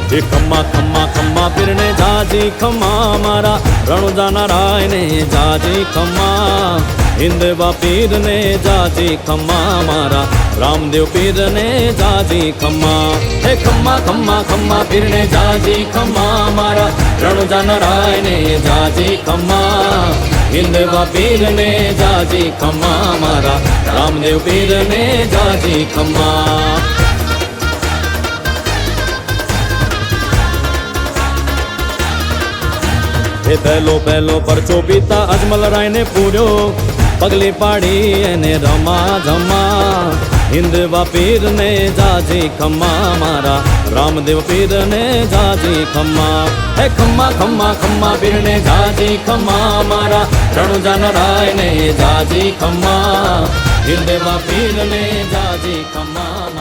એ ખમ્મા ખમ્મા ખમ્મા પીરને જાજી ખમ્મા મારા રણુજાના રાયને જાજી ખમ્મા હિંદવા પીરને જાજી ખમ્મા મારા રામદેવ પીરને જાજી ખમ્મા હે ખમ્મા ખમ્મા ખમ્મા પીરને જાજી ખમ્મા મારા રણુજાના રાયને જાજી ખમ્મા હિંદવા પીરને જાજી ખમ્મા મારા રામદેવ પીરને જાજી ખમ્મા એ પહેલો પહેલો પરચો પિતા અજમલ રાયને પૂર્યો પગલી પાડી એને રમા જમા હિંદવા પીરને જાજી ખમ્મા મારા રામદેવ પીરને જાજી ખમ્મા હે ખમ્મા ખમ્મા ખમ્મા પીરને જાજી ખમ્મા મારા રણુજાના રાયને જાજી ખમ્મા હિંદવા પીરને જાજી ખમ્મા